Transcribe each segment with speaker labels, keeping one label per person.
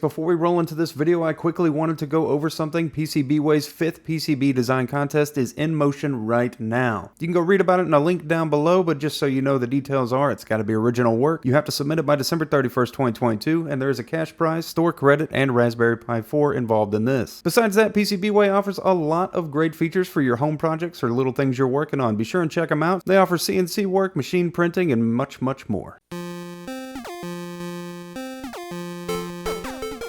Speaker 1: Before we roll into this video, I quickly wanted to go over something. PCBWay's 5th PCB design contest is in motion right now. You can go read about it in a link down below, but just so you know the details are, it's got to be original work. You have to submit it by December 31st, 2022, and there is a cash prize, store credit, and Raspberry Pi 4 involved in this. Besides that, PCBWay offers a lot of great features for your home projects or little things you're working on. Be sure and check them out. They offer CNC work, machine printing, and much, much more.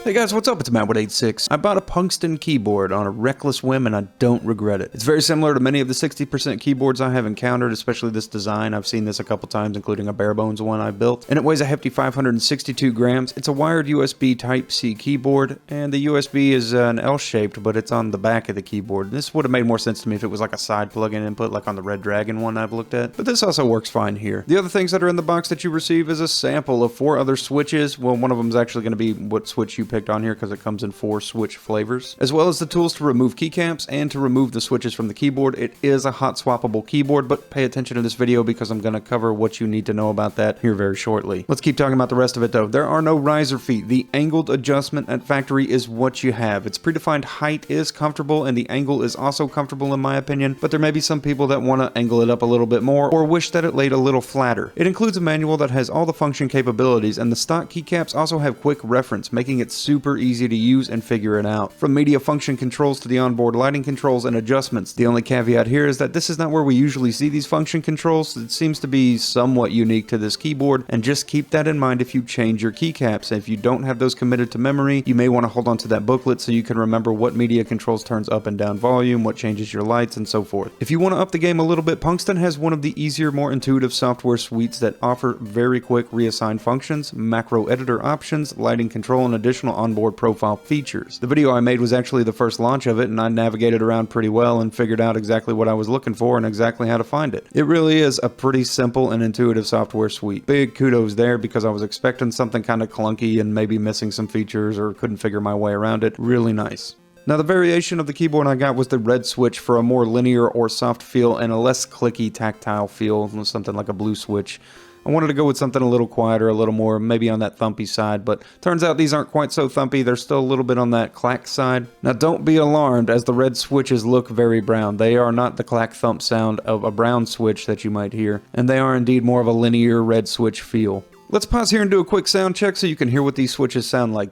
Speaker 1: Hey guys, what's up? It's Matt186. I bought a Punkston keyboard on a reckless whim and I don't regret it. It's very similar to many of the 60% keyboards I have encountered, especially this design. I've seen this a couple times, including a bare bones one I built. And it weighs a hefty 562 grams. It's a wired USB Type-C keyboard, and the USB is an L-shaped, but it's on the back of the keyboard. This would have made more sense to me if it was like a side plug-in input, like on the Red Dragon one I've looked at. But this also works fine here. The other things that are in the box that you receive is a sample of 4 other switches. Well, one of them is actually going to be what switch you picked on here because it comes in 4 switch flavors, as well as the tools to remove keycaps and to remove the switches from the keyboard. It is a hot swappable keyboard, but pay attention to this video because I'm going to cover what you need to know about that here very shortly. Let's keep talking about the rest of it though. There are no riser feet. The angled adjustment at factory is what you have. Its predefined height is comfortable and the angle is also comfortable in my opinion, but there may be some people that want to angle it up a little bit more or wish that it laid a little flatter. It includes a manual that has all the function capabilities, and the stock keycaps also have quick reference, making it super easy to use and figure it out. From media function controls to the onboard lighting controls and adjustments. The only caveat here is that this is not where we usually see these function controls. It seems to be somewhat unique to this keyboard, and just keep that in mind if you change your keycaps. If you don't have those committed to memory, you may want to hold on to that booklet so you can remember what media controls turns up and down volume, what changes your lights, and so forth. If you want to up the game a little bit, Punkston has one of the easier, more intuitive software suites that offer very quick reassign functions, macro editor options, lighting control, and additional onboard profile features. The video I made was actually the first launch of it, and I navigated around pretty well and figured out exactly what I was looking for and exactly how to find it. It really is a pretty simple and intuitive software suite. Big kudos there because I was expecting something kind of clunky and maybe missing some features or couldn't figure my way around it. Really nice. Now the variation of the keyboard I got was the red switch for a more linear or soft feel and a less clicky tactile feel, something like a blue switch. I wanted to go with something a little quieter, a little more maybe on that thumpy side, but turns out these aren't quite so thumpy. They're still a little bit on that clack side. Now don't be alarmed as the red switches look very brown. They are not the clack thump sound of a brown switch that you might hear, and they are indeed more of a linear red switch feel. Let's pause here and do a quick sound check so you can hear what these switches sound like.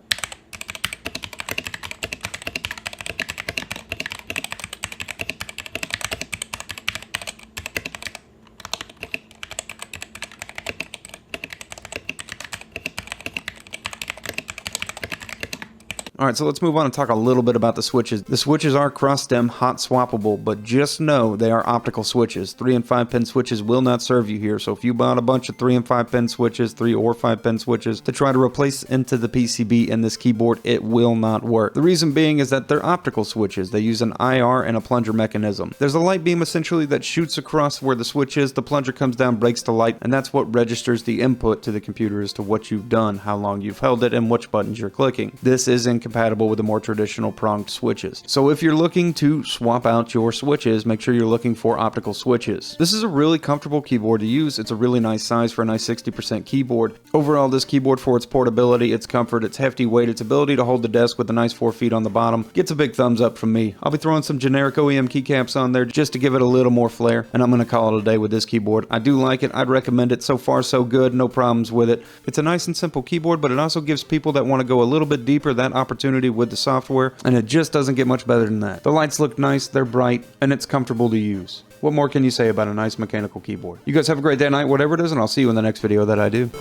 Speaker 1: Alright, so let's move on and talk a little bit about the switches. The switches are cross-stem hot swappable, but just know they are optical switches. 3 and 5 pin switches will not serve you here, so if you bought a bunch of 3 and 5 pin switches, 3 or 5 pin switches, to try to replace into the PCB in this keyboard, it will not work. The reason being is that they're optical switches. They use an IR and a plunger mechanism. There's a light beam essentially that shoots across where the switch is, the plunger comes down, breaks the light, and that's what registers the input to the computer as to what you've done, how long you've held it, and which buttons you're clicking. This is incompatible with the more traditional pronged switches. So if you're looking to swap out your switches, make sure you're looking for optical switches. This is a really comfortable keyboard to use. It's a really nice size for a nice 60% keyboard. Overall, this keyboard, for its portability, its comfort, its hefty weight, its ability to hold the desk with a nice 4 feet on the bottom, gets a big thumbs up from me. I'll be throwing some generic OEM keycaps on there just to give it a little more flair, and I'm going to call it a day with this keyboard. I do like it. I'd recommend it. So far, so good. No problems with it. It's a nice and simple keyboard, but it also gives people that want to go a little bit deeper that opportunity with the software, and it just doesn't get much better than that. The lights look nice, they're bright, and it's comfortable to use. What more can you say about a nice mechanical keyboard? You guys have a great day, night, whatever it is, and I'll see you in the next video that I do.